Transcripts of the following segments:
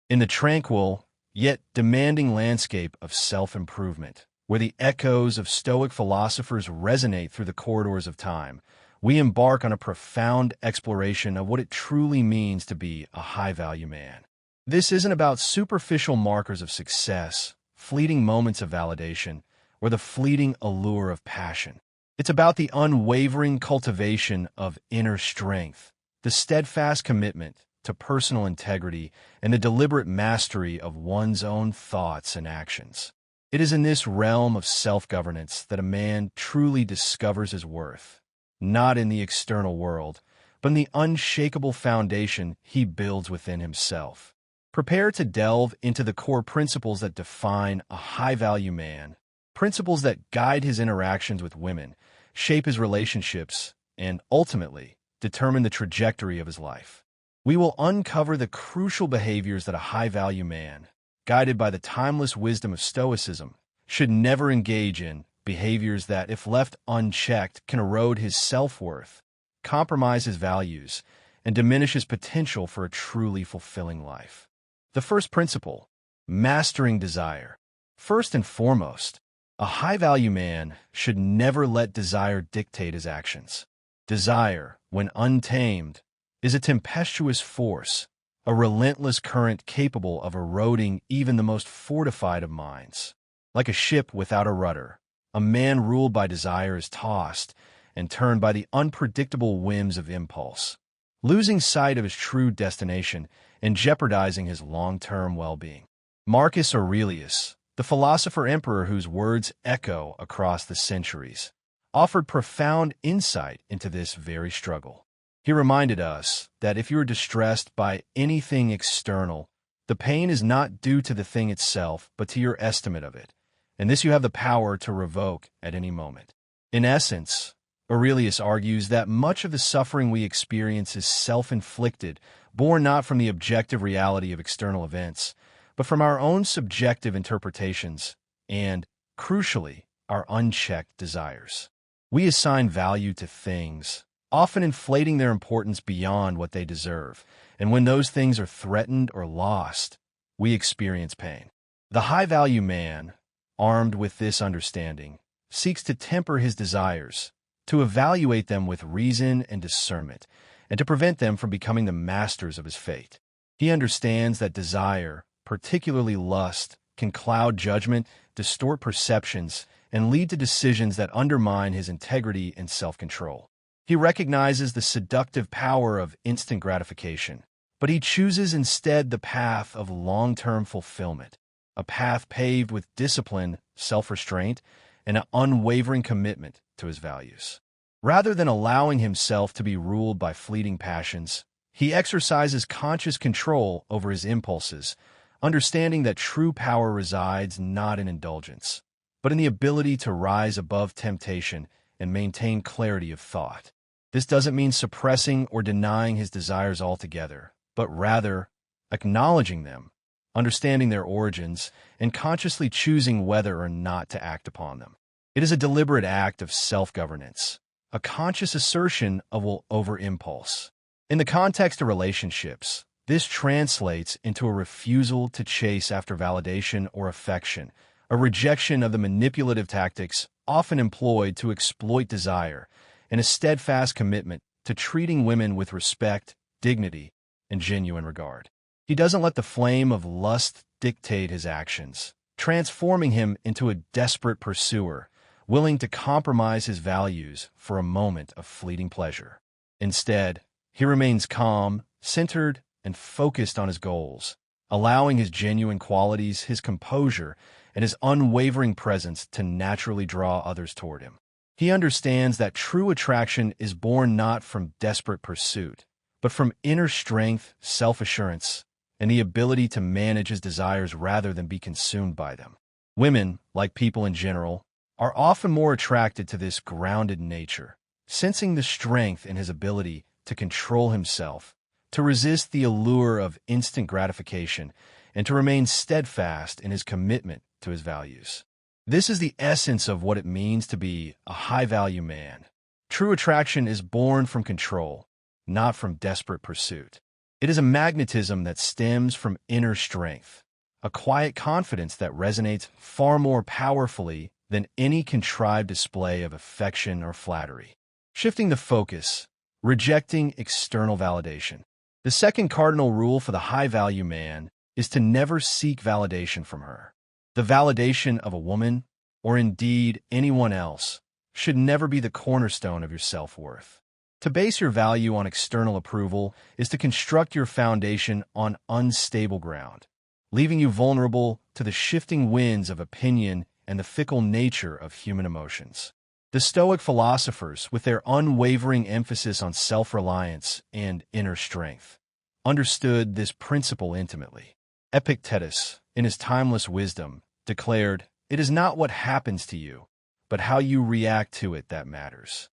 In the tranquil, yet demanding landscape of self-improvement, where the echoes of Stoic philosophers resonate through the corridors of time, we embark on a profound exploration of what it truly means to be a high-value man. This isn't about superficial markers of success, fleeting moments of validation, or the fleeting allure of passion. It's about the unwavering cultivation of inner strength, the steadfast commitment to personal integrity, and the deliberate mastery of one's own thoughts and actions. It is in this realm of self-governance that a man truly discovers his worth, not in the external world, but in the unshakable foundation he builds within himself. Prepare to delve into the core principles that define a high-value man, principles that guide his interactions with women, shape his relationships, and ultimately determine the trajectory of his life. We will uncover the crucial behaviors that a high-value man, guided by the timeless wisdom of Stoicism, should never engage in, behaviors that, if left unchecked, can erode his self-worth, compromise his values, and diminish his potential for a truly fulfilling life. The first principle, mastering desire. First and foremost, a high-value man should never let desire dictate his actions. Desire, when untamed, is a tempestuous force, a relentless current capable of eroding even the most fortified of minds. Like a ship without a rudder, a man ruled by desire is tossed and turned by the unpredictable whims of impulse, losing sight of his true destination and jeopardizing his long-term well-being. Marcus Aurelius, the philosopher-emperor whose words echo across the centuries, offered profound insight into this very struggle. He reminded us that if you are distressed by anything external, the pain is not due to the thing itself, but to your estimate of it, and this you have the power to revoke at any moment. In essence, Aurelius argues that much of the suffering we experience is self-inflicted, born not from the objective reality of external events, but from our own subjective interpretations and, crucially, our unchecked desires. We assign value to things, often inflating their importance beyond what they deserve, and when those things are threatened or lost, we experience pain. The high-value man, armed with this understanding, seeks to temper his desires, to evaluate them with reason and discernment, and to prevent them from becoming the masters of his fate. He understands that desire, particularly lust, can cloud judgment, distort perceptions, and lead to decisions that undermine his integrity and self-control. He recognizes the seductive power of instant gratification, but he chooses instead the path of long-term fulfillment, a path paved with discipline, self-restraint, and an unwavering commitment to his values. Rather than allowing himself to be ruled by fleeting passions, he exercises conscious control over his impulses, understanding that true power resides not in indulgence, but in the ability to rise above temptation and maintain clarity of thought. This doesn't mean suppressing or denying his desires altogether, but rather acknowledging them, understanding their origins, and consciously choosing whether or not to act upon them. It is a deliberate act of self-governance, a conscious assertion of will over impulse. In the context of relationships, this translates into a refusal to chase after validation or affection, a rejection of the manipulative tactics often employed to exploit desire, and a steadfast commitment to treating women with respect, dignity, and genuine regard. He doesn't let the flame of lust dictate his actions, transforming him into a desperate pursuer, willing to compromise his values for a moment of fleeting pleasure. Instead, he remains calm, centered, and focused on his goals, allowing his genuine qualities, his composure, and his unwavering presence to naturally draw others toward him. He understands that true attraction is born not from desperate pursuit, but from inner strength, self-assurance, and the ability to manage his desires rather than be consumed by them. Women, like people in general, are often more attracted to this grounded nature, sensing the strength in his ability to control himself, to resist the allure of instant gratification, and to remain steadfast in his commitment to his values. This is the essence of what it means to be a high-value man. True attraction is born from control, not from desperate pursuit. It is a magnetism that stems from inner strength, a quiet confidence that resonates far more powerfully than any contrived display of affection or flattery. Shifting the focus, rejecting external validation. The second cardinal rule for the high-value man is to never seek validation from her. The validation of a woman, or indeed anyone else, should never be the cornerstone of your self-worth. To base your value on external approval is to construct your foundation on unstable ground, leaving you vulnerable to the shifting winds of opinion and the fickle nature of human emotions. The Stoic philosophers, with their unwavering emphasis on self-reliance and inner strength, understood this principle intimately. Epictetus, in his timeless wisdom, declared, "It is not what happens to you, but how you react to it that matters."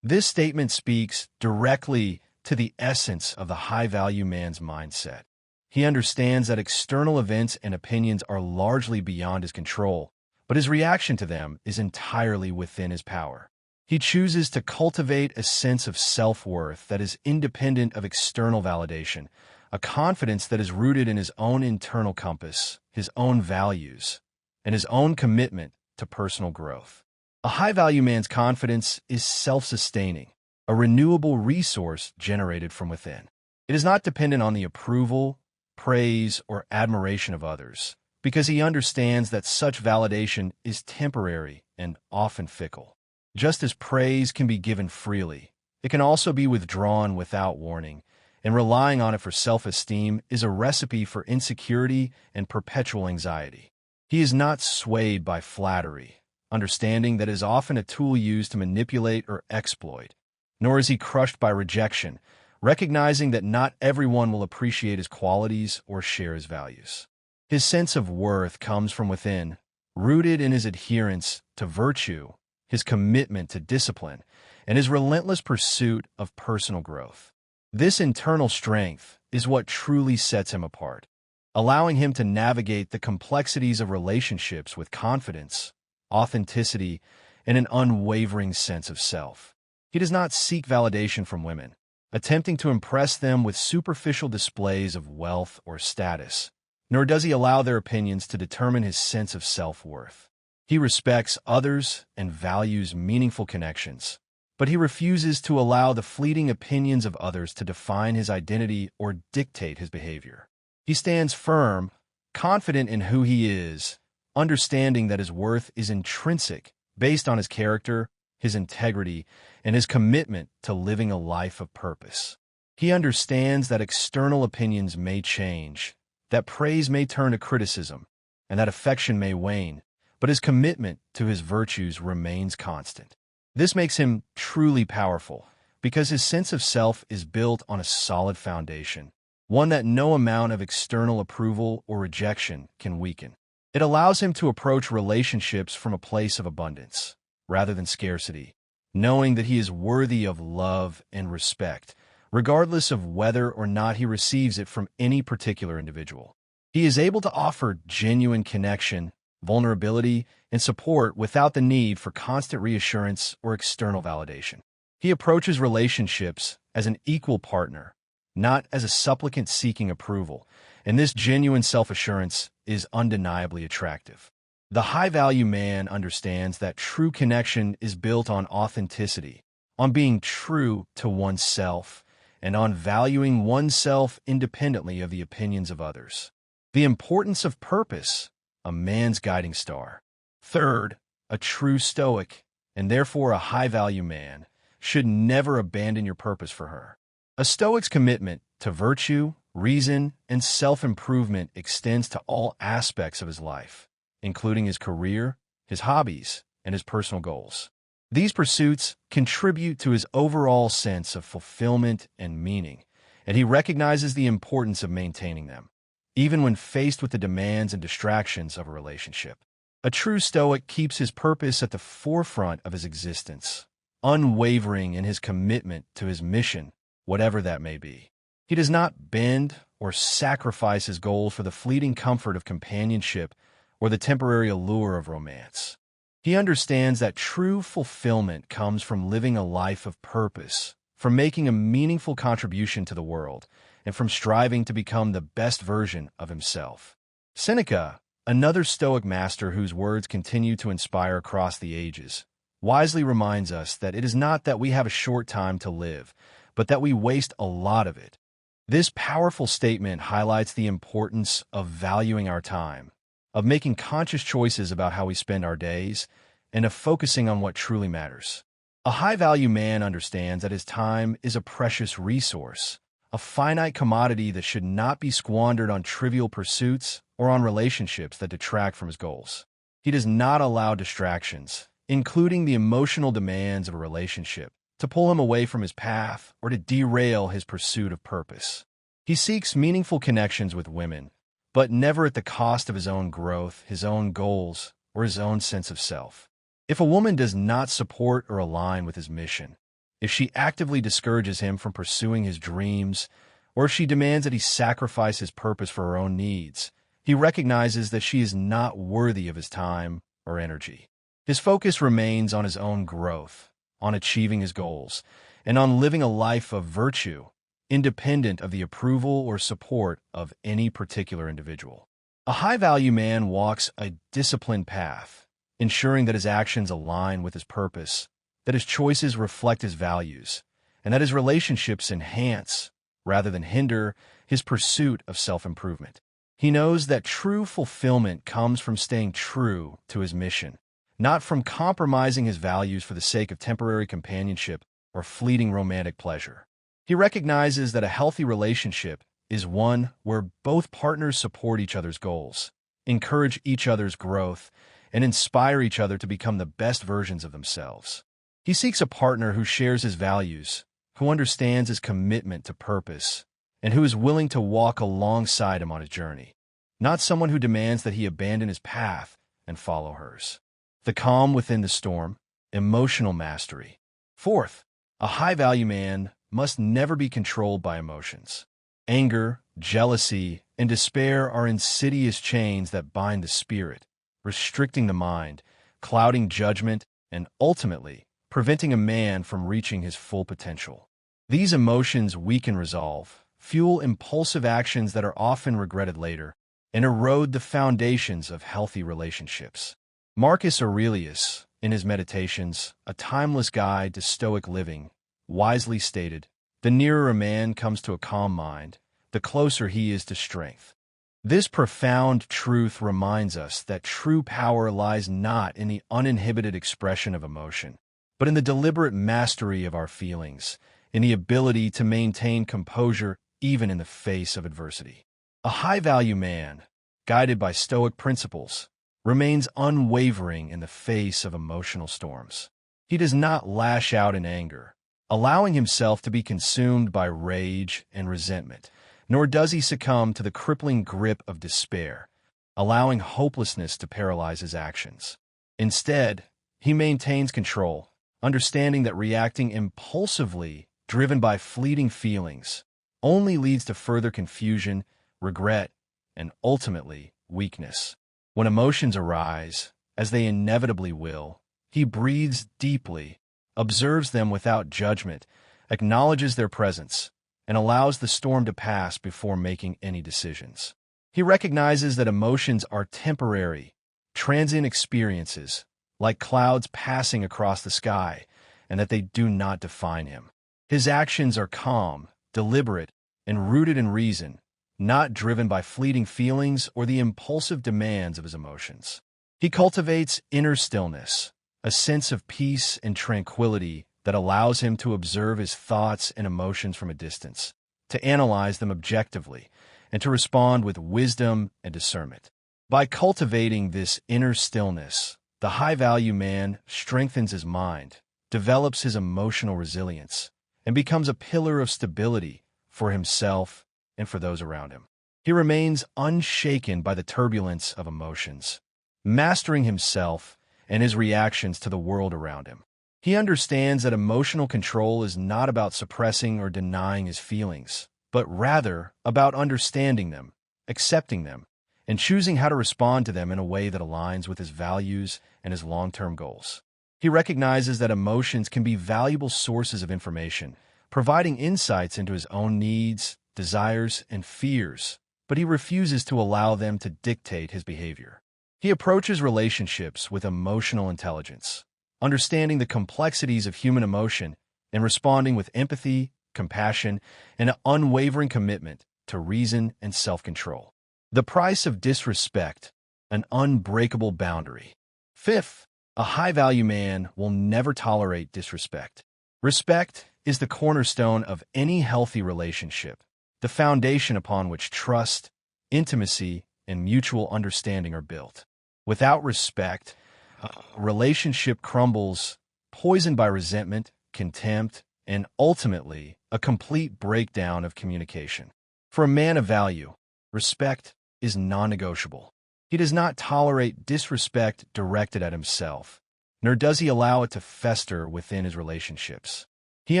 This statement speaks directly to the essence of the high-value man's mindset. He understands that external events and opinions are largely beyond his control, but his reaction to them is entirely within his power. He chooses to cultivate a sense of self-worth that is independent of external validation, a confidence that is rooted in his own internal compass, his own values, and his own commitment to personal growth. A high-value man's confidence is self-sustaining, a renewable resource generated from within. It is not dependent on the approval, praise, or admiration of others, because he understands that such validation is temporary and often fickle. Just as praise can be given freely, it can also be withdrawn without warning, and relying on it for self-esteem is a recipe for insecurity and perpetual anxiety. He is not swayed by flattery, understanding that it is often a tool used to manipulate or exploit, nor is he crushed by rejection, recognizing that not everyone will appreciate his qualities or share his values. His sense of worth comes from within, rooted in his adherence to virtue, his commitment to discipline, and his relentless pursuit of personal growth. This internal strength is what truly sets him apart, allowing him to navigate the complexities of relationships with confidence, authenticity, and an unwavering sense of self. He does not seek validation from women, attempting to impress them with superficial displays of wealth or status, nor does he allow their opinions to determine his sense of self-worth. He respects others and values meaningful connections, but he refuses to allow the fleeting opinions of others to define his identity or dictate his behavior. He stands firm, confident in who he is, understanding that his worth is intrinsic, based on his character, his integrity, and his commitment to living a life of purpose. He understands that external opinions may change, that praise may turn to criticism, and that affection may wane, but his commitment to his virtues remains constant. This makes him truly powerful, because his sense of self is built on a solid foundation, one that no amount of external approval or rejection can weaken. It allows him to approach relationships from a place of abundance, rather than scarcity, knowing that he is worthy of love and respect, regardless of whether or not he receives it from any particular individual. He is able to offer genuine connection, vulnerability, and support without the need for constant reassurance or external validation. He approaches relationships as an equal partner, not as a supplicant seeking approval, and this genuine self-assurance is undeniably attractive. The high-value man understands that true connection is built on authenticity, on being true to oneself, and on valuing oneself independently of the opinions of others. The importance of purpose, a man's guiding star. Third, a true Stoic, and therefore a high-value man, should never abandon your purpose for her. A Stoic's commitment to virtue, reason, and self-improvement extends to all aspects of his life, including his career, his hobbies, and his personal goals. These pursuits contribute to his overall sense of fulfillment and meaning, and he recognizes the importance of maintaining them, even when faced with the demands and distractions of a relationship. A true Stoic keeps his purpose at the forefront of his existence, unwavering in his commitment to his mission, whatever that may be. He does not bend or sacrifice his goals for the fleeting comfort of companionship or the temporary allure of romance. He understands that true fulfillment comes from living a life of purpose, from making a meaningful contribution to the world, and from striving to become the best version of himself. Seneca, another Stoic master whose words continue to inspire across the ages, wisely reminds us that it is not that we have a short time to live, but that we waste a lot of it. This powerful statement highlights the importance of valuing our time, of making conscious choices about how we spend our days, and of focusing on what truly matters. A high-value man understands that his time is a precious resource, a finite commodity that should not be squandered on trivial pursuits or on relationships that detract from his goals. He does not allow distractions, including the emotional demands of a relationship, to pull him away from his path or to derail his pursuit of purpose. He seeks meaningful connections with women, but never at the cost of his own growth, his own goals, or his own sense of self. If a woman does not support or align with his mission, if she actively discourages him from pursuing his dreams, or if she demands that he sacrifice his purpose for her own needs, he recognizes that she is not worthy of his time or energy. His focus remains on his own growth, on achieving his goals, and on living a life of virtue, independent of the approval or support of any particular individual. A high-value man walks a disciplined path, ensuring that his actions align with his purpose, that his choices reflect his values, and that his relationships enhance, rather than hinder, his pursuit of self-improvement. He knows that true fulfillment comes from staying true to his mission, not from compromising his values for the sake of temporary companionship or fleeting romantic pleasure. He recognizes that a healthy relationship is one where both partners support each other's goals, encourage each other's growth, and inspire each other to become the best versions of themselves. He seeks a partner who shares his values, who understands his commitment to purpose, and who is willing to walk alongside him on his journey, not someone who demands that he abandon his path and follow hers. The calm within the storm, emotional mastery. Fourth, a high-value man must never be controlled by emotions. Anger, jealousy, and despair are insidious chains that bind the spirit, restricting the mind, clouding judgment, and ultimately preventing a man from reaching his full potential. These emotions weaken resolve, fuel impulsive actions that are often regretted later, and erode the foundations of healthy relationships. Marcus Aurelius, in his Meditations, a timeless guide to Stoic living, wisely stated, "The nearer a man comes to a calm mind, the closer he is to strength." This profound truth reminds us that true power lies not in the uninhibited expression of emotion, but in the deliberate mastery of our feelings, in the ability to maintain composure even in the face of adversity. A high-value man, guided by Stoic principles, remains unwavering in the face of emotional storms. He does not lash out in anger, allowing himself to be consumed by rage and resentment, nor does he succumb to the crippling grip of despair, allowing hopelessness to paralyze his actions. Instead, he maintains control, understanding that reacting impulsively, driven by fleeting feelings, only leads to further confusion, regret, and ultimately weakness. When emotions arise, as they inevitably will, he breathes deeply, observes them without judgment, acknowledges their presence, and allows the storm to pass before making any decisions. He recognizes that emotions are temporary, transient experiences, like clouds passing across the sky, and that they do not define him. His actions are calm, deliberate, and rooted in reason, not driven by fleeting feelings or the impulsive demands of his emotions. He cultivates inner stillness, a sense of peace and tranquility that allows him to observe his thoughts and emotions from a distance, to analyze them objectively, and to respond with wisdom and discernment. By cultivating this inner stillness, the high-value man strengthens his mind, develops his emotional resilience, and becomes a pillar of stability for himself and for those around him. He remains unshaken by the turbulence of emotions, mastering himself and his reactions to the world around him. He understands that emotional control is not about suppressing or denying his feelings, but rather about understanding them, accepting them, and choosing how to respond to them in a way that aligns with his values and his long-term goals. He recognizes that emotions can be valuable sources of information, providing insights into his own needs, desires, and fears, but he refuses to allow them to dictate his behavior. He approaches relationships with emotional intelligence, understanding the complexities of human emotion and responding with empathy, compassion, and an unwavering commitment to reason and self-control. The price of disrespect, an unbreakable boundary. Fifth, a high-value man will never tolerate disrespect. Respect is the cornerstone of any healthy relationship, the foundation upon which trust, intimacy, and mutual understanding are built. Without respect, a relationship crumbles, poisoned by resentment, contempt, and ultimately a complete breakdown of communication. For a man of value, respect is non-negotiable. He does not tolerate disrespect directed at himself, nor does he allow it to fester within his relationships. He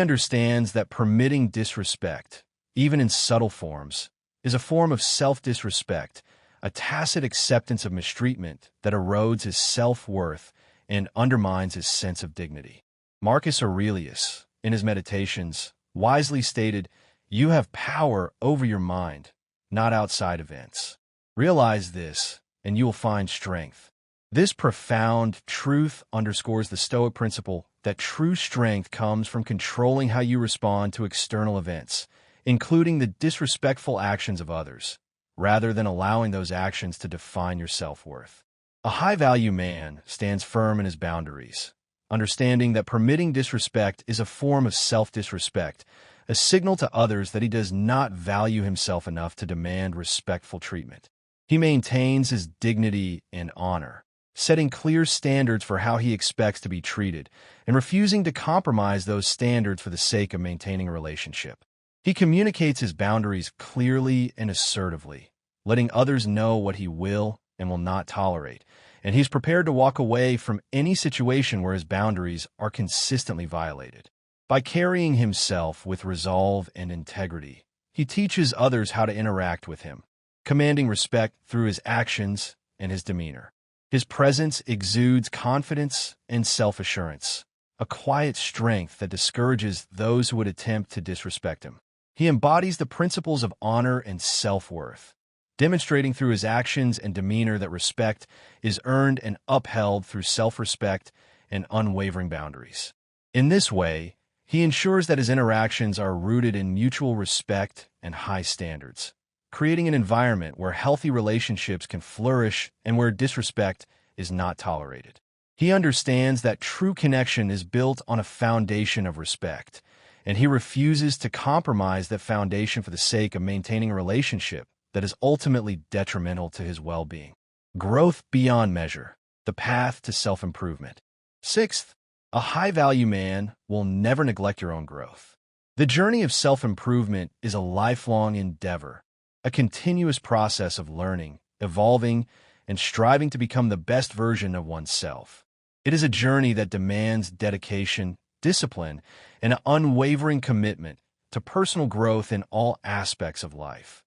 understands that permitting disrespect, even in subtle forms, is a form of self-disrespect, a tacit acceptance of mistreatment that erodes his self-worth and undermines his sense of dignity. Marcus Aurelius, in his Meditations, wisely stated, "You have power over your mind, not outside events. Realize this, and you will find strength." This profound truth underscores the Stoic principle that true strength comes from controlling how you respond to external events, including the disrespectful actions of others, rather than allowing those actions to define your self-worth. A high-value man stands firm in his boundaries, understanding that permitting disrespect is a form of self-disrespect, a signal to others that he does not value himself enough to demand respectful treatment. He maintains his dignity and honor, setting clear standards for how he expects to be treated, and refusing to compromise those standards for the sake of maintaining a relationship. He communicates his boundaries clearly and assertively, letting others know what he will and will not tolerate, and he's prepared to walk away from any situation where his boundaries are consistently violated. By carrying himself with resolve and integrity, he teaches others how to interact with him, commanding respect through his actions and his demeanor. His presence exudes confidence and self-assurance, a quiet strength that discourages those who would attempt to disrespect him. He embodies the principles of honor and self-worth, demonstrating through his actions and demeanor that respect is earned and upheld through self-respect and unwavering boundaries. In this way, he ensures that his interactions are rooted in mutual respect and high standards, creating an environment where healthy relationships can flourish and where disrespect is not tolerated. He understands that true connection is built on a foundation of respect, and he refuses to compromise that foundation for the sake of maintaining a relationship that is ultimately detrimental to his well-being. Growth beyond measure, the path to self-improvement. Sixth, a high-value man will never neglect your own growth. The journey of self-improvement is a lifelong endeavor, a continuous process of learning, evolving, and striving to become the best version of oneself. It is a journey that demands dedication, discipline, and an unwavering commitment to personal growth in all aspects of life: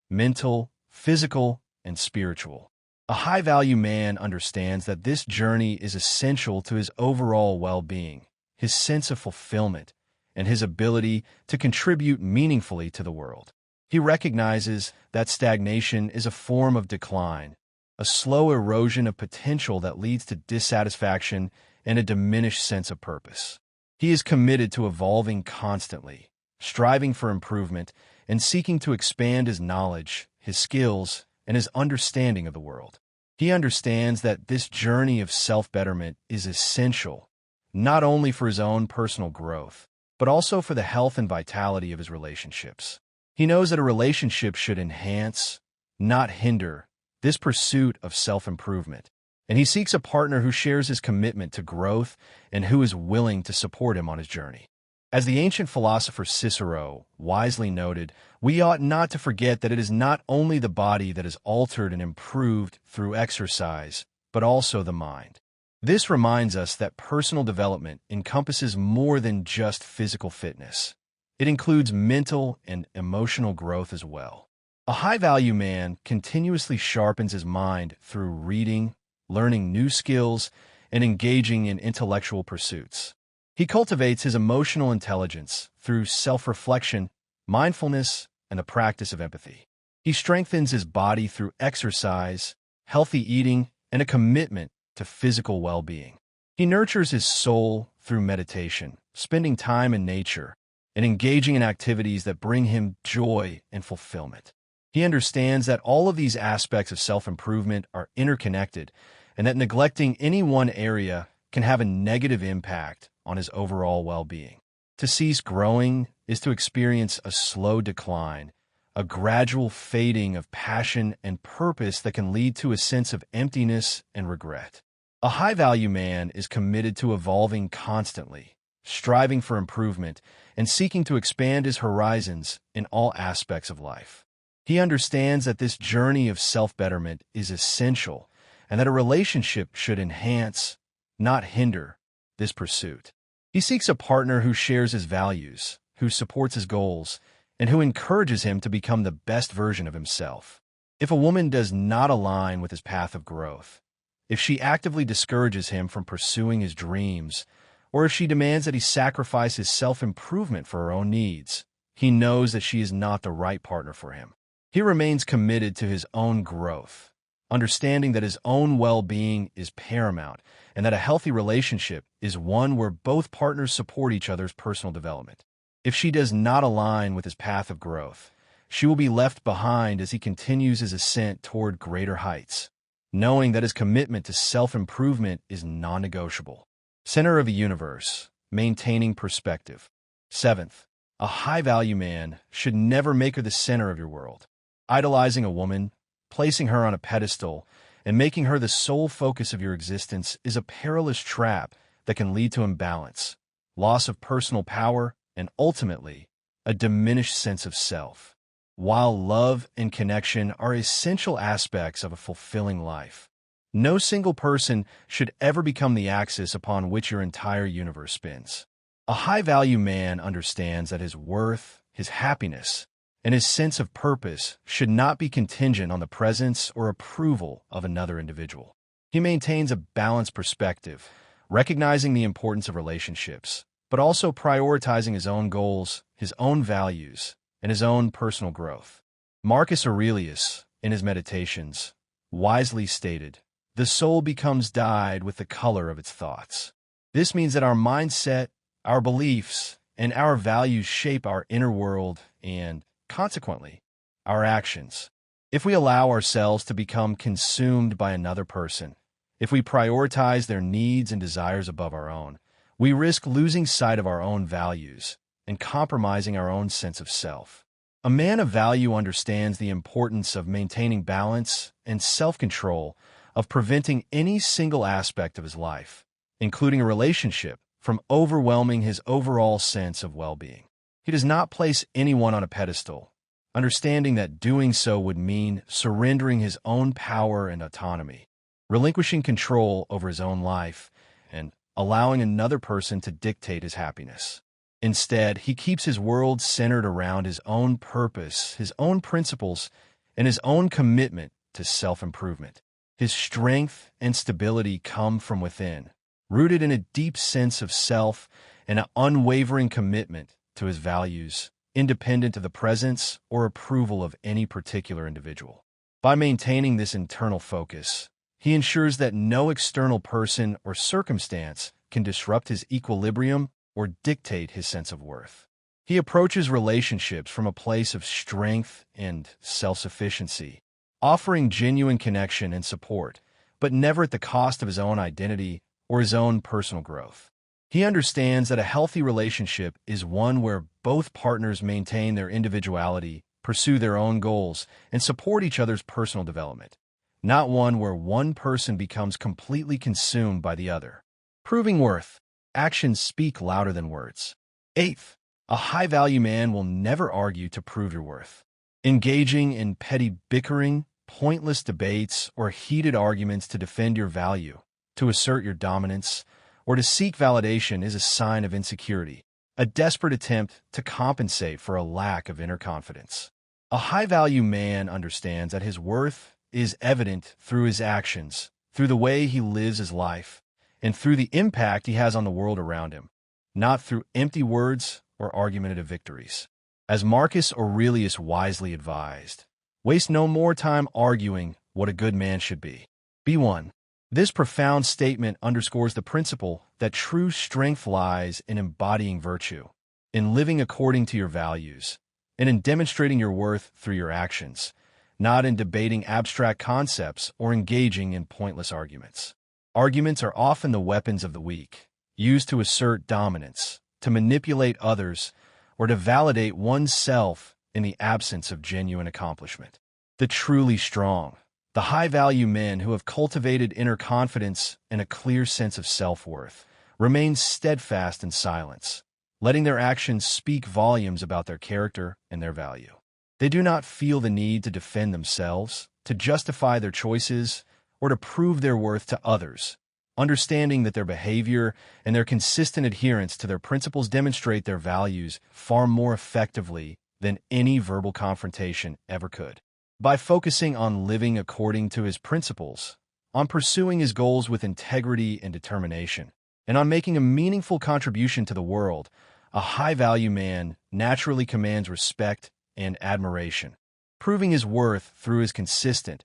mental, physical, and spiritual. A high-value man understands that this journey is essential to his overall well-being, his sense of fulfillment, and his ability to contribute meaningfully to the world. He recognizes that stagnation is a form of decline, a slow erosion of potential that leads to dissatisfaction and a diminished sense of purpose. He is committed to evolving constantly, striving for improvement, and seeking to expand his knowledge, his skills, and his understanding of the world. He understands that this journey of self-betterment is essential, not only for his own personal growth, but also for the health and vitality of his relationships. He knows that a relationship should enhance, not hinder, this pursuit of self-improvement, and he seeks a partner who shares his commitment to growth and who is willing to support him on his journey. As the ancient philosopher Cicero wisely noted, we ought not to forget that it is not only the body that is altered and improved through exercise, but also the mind. This reminds us that personal development encompasses more than just physical fitness. It includes mental and emotional growth as well. A high-value man continuously sharpens his mind through reading, learning new skills, and engaging in intellectual pursuits. He cultivates his emotional intelligence through self-reflection, mindfulness, and the practice of empathy. He strengthens his body through exercise, healthy eating, and a commitment to physical well-being. He nurtures his soul through meditation, spending time in nature, and engaging in activities that bring him joy and fulfillment. He understands that all of these aspects of self-improvement are interconnected and that neglecting any one area can have a negative impact on his overall well-being. To cease growing is to experience a slow decline, a gradual fading of passion and purpose that can lead to a sense of emptiness and regret. A high-value man is committed to evolving constantly, striving for improvement, and seeking to expand his horizons in all aspects of life. He understands that this journey of self-betterment is essential and that a relationship should enhance, not hinder, this pursuit. He seeks a partner who shares his values, who supports his goals, and who encourages him to become the best version of himself. If a woman does not align with his path of growth, if she actively discourages him from pursuing his dreams, or if she demands that he sacrifice his self-improvement for her own needs, he knows that she is not the right partner for him. He remains committed to his own growth, understanding that his own well-being is paramount and that a healthy relationship is one where both partners support each other's personal development. If she does not align with his path of growth, she will be left behind as he continues his ascent toward greater heights, knowing that his commitment to self-improvement is non-negotiable. Center of the universe, maintaining perspective. Seventh, a high-value man should never make her the center of your world. Idolizing a woman, placing her on a pedestal, and making her the sole focus of your existence is a perilous trap that can lead to imbalance, loss of personal power, and ultimately, a diminished sense of self. While love and connection are essential aspects of a fulfilling life, no single person should ever become the axis upon which your entire universe spins. A high-value man understands that his worth, his happiness, and his sense of purpose should not be contingent on the presence or approval of another individual. He maintains a balanced perspective, recognizing the importance of relationships, but also prioritizing his own goals, his own values, and his own personal growth. Marcus Aurelius, in his Meditations, wisely stated, "The soul becomes dyed with the color of its thoughts." This means that our mindset, our beliefs, and our values shape our inner world and, consequently, our actions. If we allow ourselves to become consumed by another person, if we prioritize their needs and desires above our own, we risk losing sight of our own values and compromising our own sense of self. A man of value understands the importance of maintaining balance and self-control, of preventing any single aspect of his life, including a relationship, from overwhelming his overall sense of well-being. He does not place anyone on a pedestal, understanding that doing so would mean surrendering his own power and autonomy, relinquishing control over his own life, and allowing another person to dictate his happiness. Instead, he keeps his world centered around his own purpose, his own principles, and his own commitment to self-improvement. His strength and stability come from within, rooted in a deep sense of self and an unwavering commitment to his values, independent of the presence or approval of any particular individual. By maintaining this internal focus, he ensures that no external person or circumstance can disrupt his equilibrium or dictate his sense of worth. He approaches relationships from a place of strength and self-sufficiency, offering genuine connection and support, but never at the cost of his own identity or his own personal growth. He understands that a healthy relationship is one where both partners maintain their individuality, pursue their own goals, and support each other's personal development, not one where one person becomes completely consumed by the other. Proving worth. Actions speak louder than words. Eighth, a high-value man will never argue to prove your worth. Engaging in petty bickering, pointless debates, or heated arguments to defend your value, to assert your dominance, or to seek validation is a sign of insecurity, a desperate attempt to compensate for a lack of inner confidence. A high-value man understands that his worth is evident through his actions, through the way he lives his life, and through the impact he has on the world around him, not through empty words or argumentative victories. As Marcus Aurelius wisely advised, waste no more time arguing what a good man should be. B1. This profound statement underscores the principle that true strength lies in embodying virtue, in living according to your values, and in demonstrating your worth through your actions, not in debating abstract concepts or engaging in pointless arguments. Arguments are often the weapons of the weak, used to assert dominance, to manipulate others, or to validate oneself in the absence of genuine accomplishment. The truly strong, the high-value men who have cultivated inner confidence and a clear sense of self-worth, remain steadfast in silence, letting their actions speak volumes about their character and their value. They do not feel the need to defend themselves, to justify their choices, or to prove their worth to others, understanding that their behavior and their consistent adherence to their principles demonstrate their values far more effectively than any verbal confrontation ever could. By focusing on living according to his principles, on pursuing his goals with integrity and determination, and on making a meaningful contribution to the world, a high-value man naturally commands respect and admiration, proving his worth through his consistent,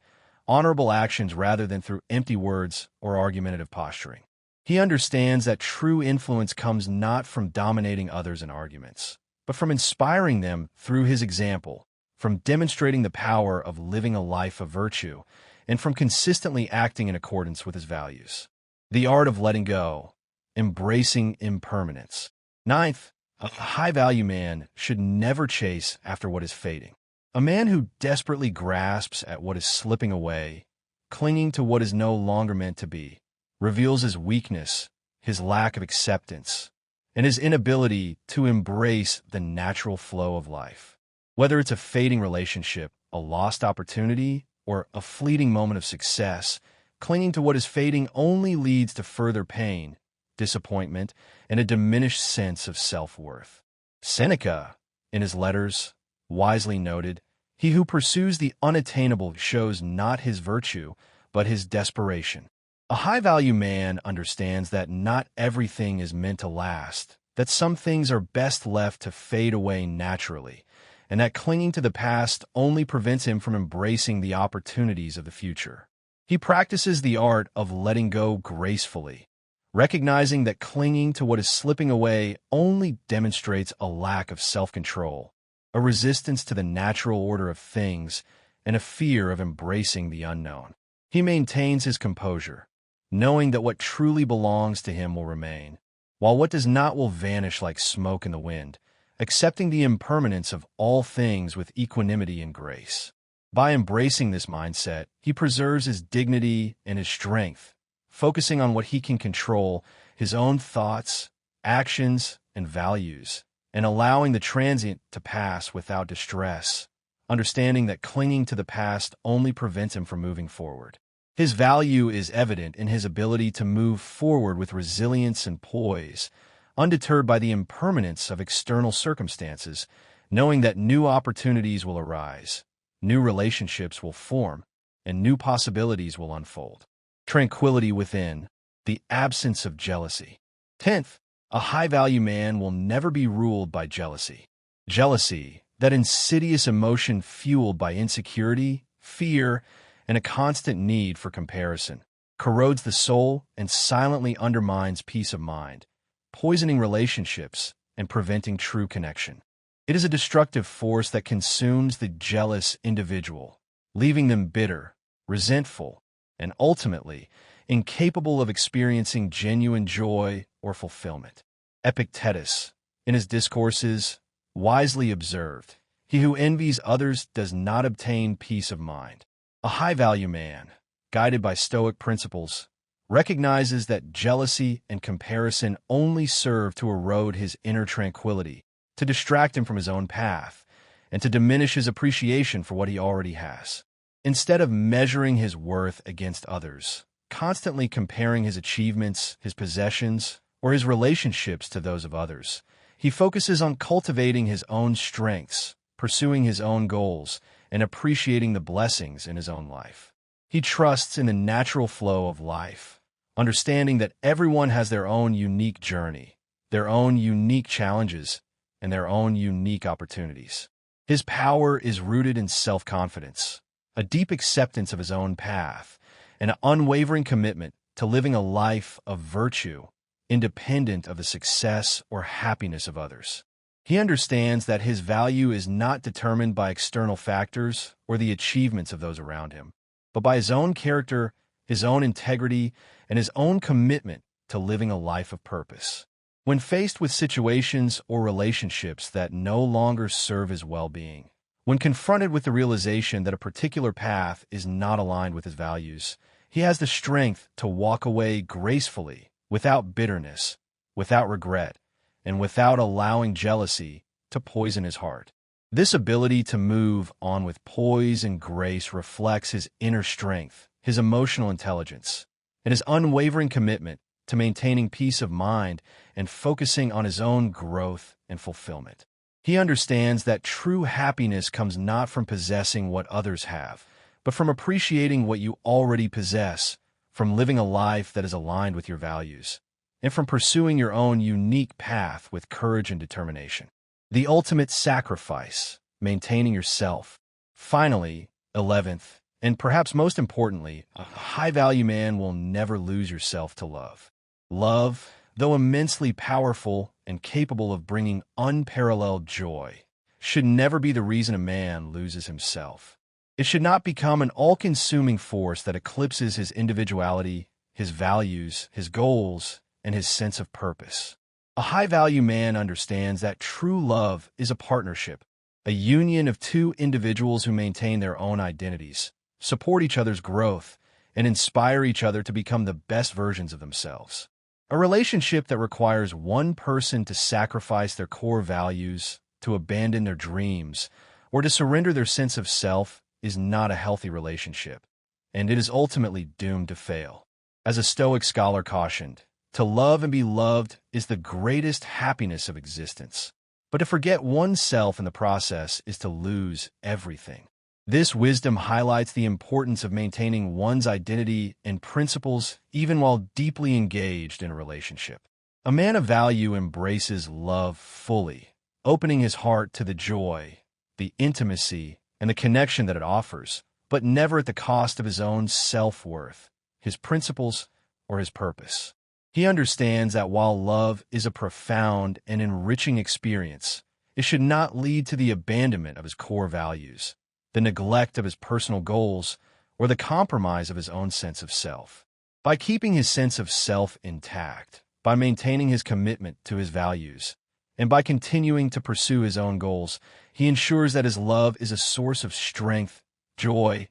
honorable actions rather than through empty words or argumentative posturing. He understands that true influence comes not from dominating others in arguments, but from inspiring them through his example, from demonstrating the power of living a life of virtue, and from consistently acting in accordance with his values. The art of letting go, embracing impermanence. Ninth, a high-value man should never chase after what is fading. A man who desperately grasps at what is slipping away, clinging to what is no longer meant to be, reveals his weakness, his lack of acceptance, and his inability to embrace the natural flow of life. Whether it's a fading relationship, a lost opportunity, or a fleeting moment of success, clinging to what is fading only leads to further pain, disappointment, and a diminished sense of self-worth. Seneca, in his letters, wisely noted, "He who pursues the unattainable shows not his virtue, but his desperation." A high-value man understands that not everything is meant to last, that some things are best left to fade away naturally, and that clinging to the past only prevents him from embracing the opportunities of the future. He practices the art of letting go gracefully, recognizing that clinging to what is slipping away only demonstrates a lack of self-control, a resistance to the natural order of things, and a fear of embracing the unknown. He maintains his composure, knowing that what truly belongs to him will remain, while what does not will vanish like smoke in the wind, accepting the impermanence of all things with equanimity and grace. By embracing this mindset, he preserves his dignity and his strength, focusing on what he can control, his own thoughts, actions, and values, and allowing the transient to pass without distress, understanding that clinging to the past only prevents him from moving forward. His value is evident in his ability to move forward with resilience and poise, undeterred by the impermanence of external circumstances, knowing that new opportunities will arise, new relationships will form, and new possibilities will unfold. Tranquility within, the absence of jealousy. 10th, a high-value man will never be ruled by jealousy. Jealousy, that insidious emotion fueled by insecurity, fear, and a constant need for comparison, corrodes the soul and silently undermines peace of mind, poisoning relationships and preventing true connection. It is a destructive force that consumes the jealous individual, leaving them bitter, resentful, and ultimately incapable of experiencing genuine joy or fulfillment. Epictetus, in his discourses, wisely observed, "He who envies others does not obtain peace of mind." A high-value man, guided by Stoic principles, recognizes that jealousy and comparison only serve to erode his inner tranquility, to distract him from his own path, and to diminish his appreciation for what he already has. Instead of measuring his worth against others, constantly comparing his achievements, his possessions, or his relationships to those of others, he focuses on cultivating his own strengths, pursuing his own goals, and appreciating the blessings in his own life. He trusts in the natural flow of life, understanding that everyone has their own unique journey, their own unique challenges, and their own unique opportunities. His power is rooted in self-confidence, a deep acceptance of his own path, and an unwavering commitment to living a life of virtue, independent of the success or happiness of others. He understands that his value is not determined by external factors or the achievements of those around him, but by his own character, his own integrity, and his own commitment to living a life of purpose. When faced with situations or relationships that no longer serve his well-being, when confronted with the realization that a particular path is not aligned with his values, he has the strength to walk away gracefully, without bitterness, without regret, and without allowing jealousy to poison his heart. This ability to move on with poise and grace reflects his inner strength, his emotional intelligence, and his unwavering commitment to maintaining peace of mind and focusing on his own growth and fulfillment. He understands that true happiness comes not from possessing what others have, but from appreciating what you already possess, from living a life that is aligned with your values, and from pursuing your own unique path with courage and determination. The ultimate sacrifice, maintaining yourself. Finally, 11th, and perhaps most importantly, a high-value man will never lose yourself to love. Love, though immensely powerful and capable of bringing unparalleled joy, should never be the reason a man loses himself. It should not become an all-consuming force that eclipses his individuality, his values, his goals, and his sense of purpose. A high-value man understands that true love is a partnership, a union of two individuals who maintain their own identities, support each other's growth, and inspire each other to become the best versions of themselves. A relationship that requires one person to sacrifice their core values, to abandon their dreams, or to surrender their sense of self is not a healthy relationship, and it is ultimately doomed to fail. As a Stoic scholar cautioned, to love and be loved is the greatest happiness of existence, but to forget oneself in the process is to lose everything. This wisdom highlights the importance of maintaining one's identity and principles even while deeply engaged in a relationship. A man of value embraces love fully, opening his heart to the joy, the intimacy, and the connection that it offers, but never at the cost of his own self-worth, his principles, or his purpose. He understands that while love is a profound and enriching experience, it should not lead to the abandonment of his core values, the neglect of his personal goals, or the compromise of his own sense of self. By keeping his sense of self intact, by maintaining his commitment to his values, and by continuing to pursue his own goals, he ensures that his love is a source of strength, joy,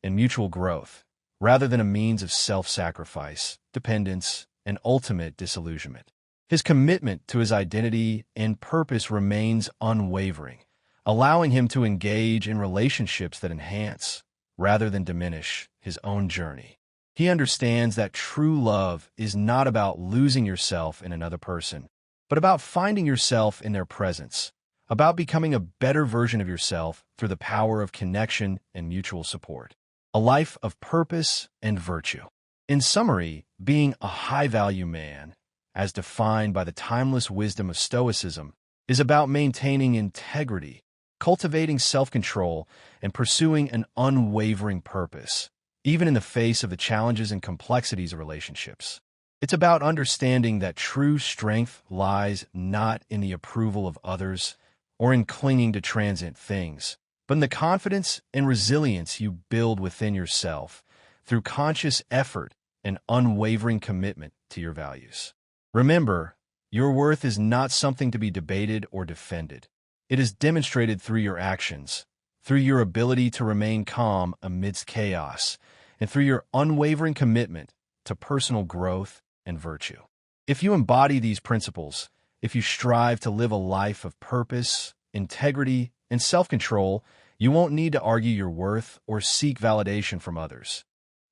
and mutual growth, rather than a means of self-sacrifice, dependence, and ultimate disillusionment. His commitment to his identity and purpose remains unwavering, allowing him to engage in relationships that enhance, rather than diminish, his own journey. He understands that true love is not about losing yourself in another person, but about finding yourself in their presence, about becoming a better version of yourself through the power of connection and mutual support. A life of purpose and virtue. In summary, being a high-value man, as defined by the timeless wisdom of Stoicism, is about maintaining integrity, cultivating self-control, and pursuing an unwavering purpose, even in the face of the challenges and complexities of relationships. It's about understanding that true strength lies not in the approval of others or in clinging to transient things, but in the confidence and resilience you build within yourself through conscious effort and unwavering commitment to your values. Remember, your worth is not something to be debated or defended. It is demonstrated through your actions, through your ability to remain calm amidst chaos, and through your unwavering commitment to personal growth and virtue. If you embody these principles, if you strive to live a life of purpose, integrity, and self-control, you won't need to argue your worth or seek validation from others.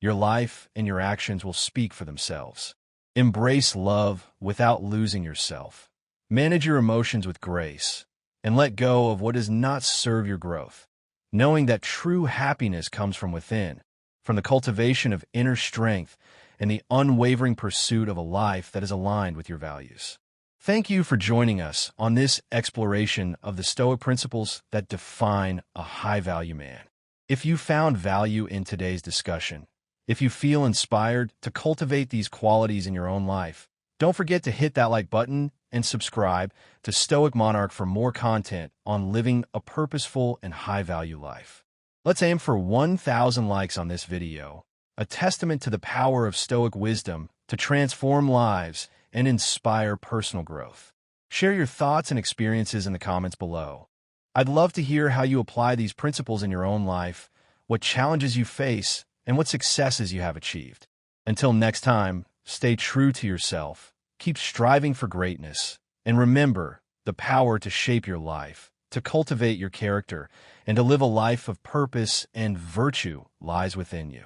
Your life and your actions will speak for themselves. Embrace love without losing yourself. Manage your emotions with grace, and let go of what does not serve your growth, knowing that true happiness comes from within, from the cultivation of inner strength and the unwavering pursuit of a life that is aligned with your values. Thank you for joining us on this exploration of the Stoic principles that define a high-value man. If you found value in today's discussion, if you feel inspired to cultivate these qualities in your own life, don't forget to hit that like button and subscribe to Stoic Monarch for more content on living a purposeful and high-value life. Let's aim for 1,000 likes on this video, a testament to the power of Stoic wisdom to transform lives and inspire personal growth. Share your thoughts and experiences in the comments below. I'd love to hear how you apply these principles in your own life, what challenges you face, and what successes you have achieved. Until next time, stay true to yourself, keep striving for greatness, and remember the power to shape your life, to cultivate your character, and to live a life of purpose and virtue lies within you.